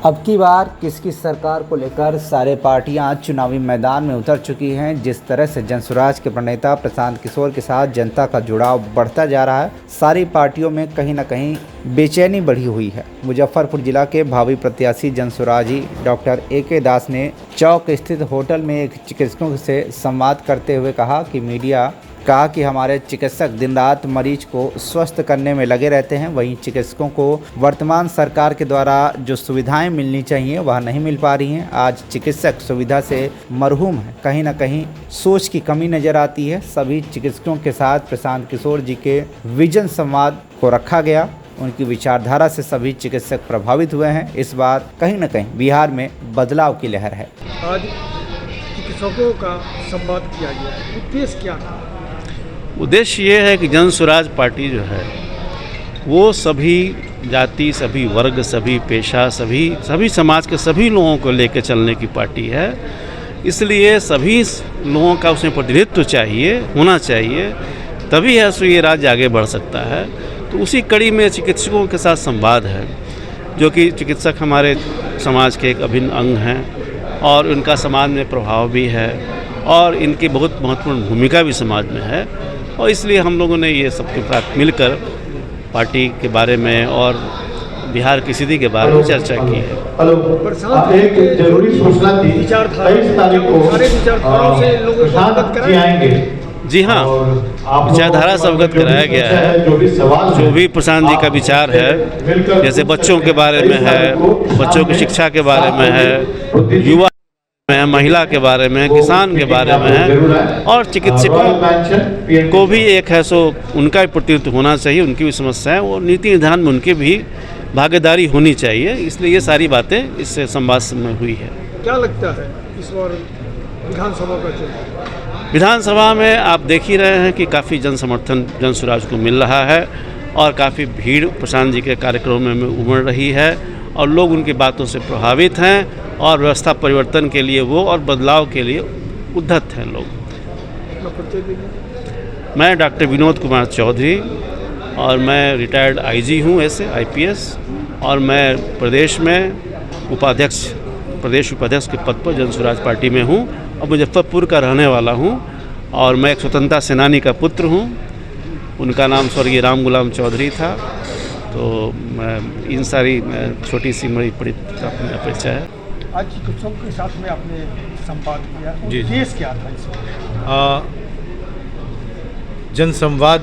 अब की बार किसकी सरकार को लेकर सारे पार्टियां चुनावी मैदान में उतर चुकी हैं। जिस तरह से जनसुराज के प्रणेता प्रशांत किशोर के साथ जनता का जुड़ाव बढ़ता जा रहा है, सारी पार्टियों में कहीं न कहीं बेचैनी बढ़ी हुई है। मुजफ्फरपुर जिला के भावी प्रत्याशी जनसुराजी डॉक्टर AK दास ने चौक स्थित होटल में एक चिकित्सकों से संवाद करते हुए कहा कि हमारे चिकित्सक दिन रात मरीज को स्वस्थ करने में लगे रहते हैं। वहीं चिकित्सकों को वर्तमान सरकार के द्वारा जो सुविधाएं मिलनी चाहिए वह नहीं मिल पा रही हैं। आज चिकित्सक सुविधा से मरहूम है। कहीं ना कहीं सोच की कमी नज़र आती है। सभी चिकित्सकों के साथ प्रशांत किशोर जी के विजन संवाद को रखा गया। उनकी विचारधारा से सभी चिकित्सक प्रभावित हुए हैं। इस बार कहीं ना कहीं बिहार में बदलाव की लहर है। आज चिकित्सकों का संवाद किया गया, उद्देश्य क्या था? उद्देश्य ये है कि जनसुराज पार्टी जो है वो सभी जाति, सभी वर्ग, सभी पेशा, सभी समाज के सभी लोगों को लेकर चलने की पार्टी है। इसलिए सभी लोगों का उसमें प्रतिनिधित्व होना चाहिए, तभी है सो ये राज्य आगे बढ़ सकता है। तो उसी कड़ी में चिकित्सकों के साथ संवाद है, जो कि चिकित्सक हमारे समाज के एक अभिन्न अंग हैं और उनका समाज में प्रभाव भी है और इनकी बहुत महत्वपूर्ण भूमिका भी समाज में है। और इसलिए हम लोगों ने ये सबके साथ मिलकर पार्टी के बारे में और बिहार की स्थिति के बारे में चर्चा की है। एक जरूरी सूचना थी, 23 तारीख को से लोगों को अवगत कराएंगे। जी हाँ, विचारधारा से अवगत कराया गया है। जो भी प्रशांत जी का विचार है, जैसे बच्चों के बारे में है, बच्चों की शिक्षा के बारे में है, युवा में, महिला के बारे में, किसान के बारे में है, और चिकित्सकों को भी एक है सो उनका भी प्रतिनिधित्व होना चाहिए। उनकी भी समस्याएं और नीति निर्धारण में उनकी भी भागीदारी होनी चाहिए। इसलिए ये सारी बातें इससे संवाद में हुई है। क्या लगता है इस बार विधानसभा का चुनाव? विधानसभा में आप देख ही रहे हैं कि काफ़ी जन समर्थन जनसुराज को मिल रहा है और काफ़ी भीड़ प्रशांत जी के कार्यक्रमों में उमड़ रही है और लोग उनकी बातों से प्रभावित हैं और व्यवस्था परिवर्तन के लिए वो और बदलाव के लिए उद्धत हैं लोग। मैं डॉक्टर विनोद कुमार चौधरी और मैं रिटायर्ड IG हूँ, ऐसे IPS, और मैं प्रदेश उपाध्यक्ष के पद पर जनसुराज पार्टी में हूँ और मुजफ्फरपुर का रहने वाला हूँ। और मैं एक स्वतंत्रता सेनानी का पुत्र हूँ। उनका नाम स्वर्गीय राम गुलाम चौधरी था। तो मैं इन सारी छोटी सी बड़ी परिचय है। आज चिकित्सकों के साथ में आपने संवाद किया, उद्देश्य क्या था इसमें? जनसंवाद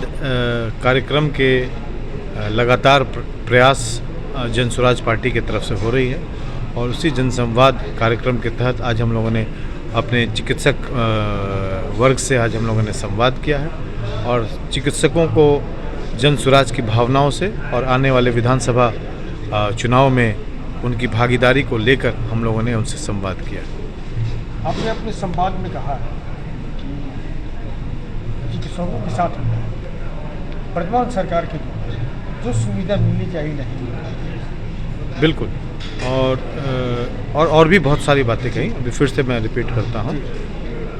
कार्यक्रम के लगातार प्रयास जनसुराज पार्टी की तरफ से हो रही है और उसी जनसंवाद कार्यक्रम के तहत आज हम लोगों ने अपने चिकित्सक वर्ग से आज हम लोगों ने संवाद किया है और चिकित्सकों को जनसुराज की भावनाओं से और आने वाले विधानसभा चुनाव में उनकी भागीदारी को लेकर हम लोगों ने उनसे संवाद किया। आपने अपने संवाद में कहा है कि चिकित्सकों के साथ वर्तमान सरकार की जो सुविधा मिलनी चाहिए नहीं। बिल्कुल, और भी बहुत सारी बातें कही। अभी फिर से मैं रिपीट करता हूँ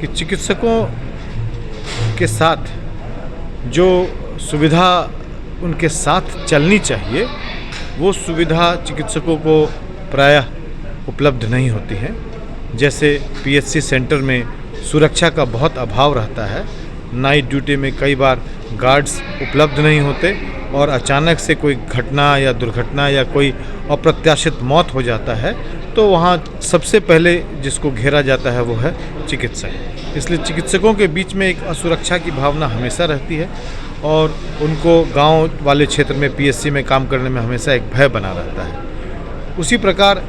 कि चिकित्सकों के साथ जो सुविधा उनके साथ चलनी चाहिए वो सुविधा चिकित्सकों को प्रायः उपलब्ध नहीं होती है। जैसे PHC सेंटर में सुरक्षा का बहुत अभाव रहता है। नाइट ड्यूटी में कई बार गार्ड्स उपलब्ध नहीं होते और अचानक से कोई घटना या दुर्घटना या कोई अप्रत्याशित मौत हो जाता है तो वहाँ सबसे पहले जिसको घेरा जाता है वो है चिकित्सक। इसलिए चिकित्सकों के बीच में एक असुरक्षा की भावना हमेशा रहती है और उनको गांव वाले क्षेत्र में PHC में काम करने में हमेशा एक भय बना रहता है। उसी प्रकार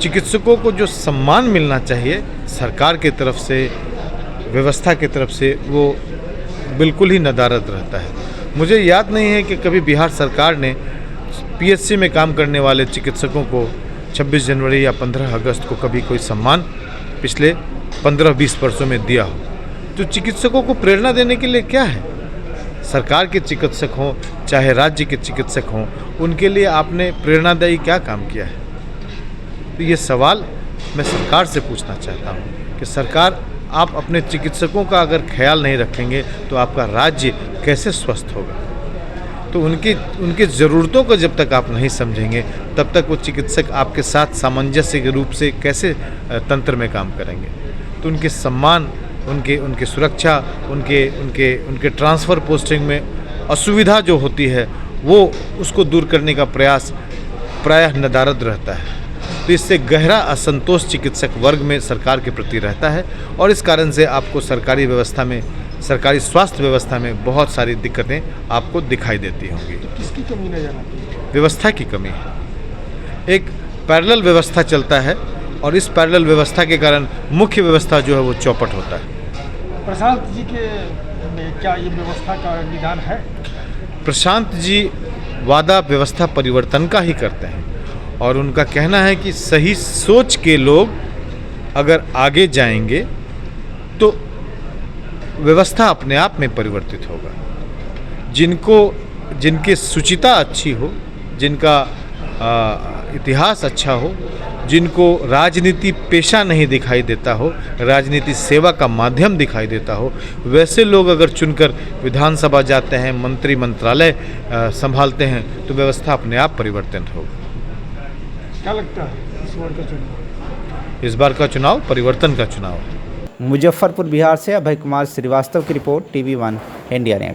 चिकित्सकों को जो सम्मान मिलना चाहिए सरकार की तरफ से, व्यवस्था की तरफ से, वो बिल्कुल ही नदारद रहता है। मुझे याद नहीं है कि कभी बिहार सरकार ने PHC में काम करने वाले चिकित्सकों को 26 जनवरी या 15 अगस्त को कभी कोई सम्मान पिछले 15-20 वर्षों में दिया हो। तो चिकित्सकों को प्रेरणा देने के लिए क्या है? सरकार के चिकित्सक हों चाहे राज्य के चिकित्सक हों, उनके लिए आपने प्रेरणादायी क्या काम किया है? तो ये सवाल मैं सरकार से पूछना चाहता हूँ कि सरकार, आप अपने चिकित्सकों का अगर ख्याल नहीं रखेंगे तो आपका राज्य कैसे स्वस्थ होगा? तो उनकी ज़रूरतों को जब तक आप नहीं समझेंगे तब तक वो चिकित्सक आपके साथ सामंजस्य के रूप से कैसे तंत्र में काम करेंगे। तो उनके सम्मान, उनके सुरक्षा, उनके ट्रांसफ़र पोस्टिंग में असुविधा जो होती है वो उसको दूर करने का प्रयास प्रायः नदारद रहता है। तो इससे गहरा असंतोष चिकित्सक वर्ग में सरकार के प्रति रहता है और इस कारण से आपको सरकारी स्वास्थ्य व्यवस्था में बहुत सारी दिक्कतें आपको दिखाई देती होंगी। किसकी कमी नजर आती है? व्यवस्था की कमी है। एक पैरेलल व्यवस्था चलता है और इस पैरेलल व्यवस्था के कारण मुख्य व्यवस्था जो है वो चौपट होता है। प्रशांत जी के में क्या ये व्यवस्था का निदान है? प्रशांत जी वादा व्यवस्था परिवर्तन का ही करते हैं और उनका कहना है कि सही सोच के लोग अगर आगे जाएंगे तो व्यवस्था अपने आप में परिवर्तित होगा। जिनकी शुचिता अच्छी हो, जिनका इतिहास अच्छा हो, जिनको राजनीति पेशा नहीं दिखाई देता हो, राजनीति सेवा का माध्यम दिखाई देता हो, वैसे लोग अगर चुनकर विधानसभा जाते हैं, मंत्रालय संभालते हैं तो व्यवस्था अपने आप परिवर्तन होगा। क्या लगता है इस बार का चुनाव? इस बार का चुनाव परिवर्तन का चुनाव है। मुजफ्फरपुर बिहार से अभय कुमार श्रीवास्तव की रिपोर्ट, TV1 इंडिया नेट।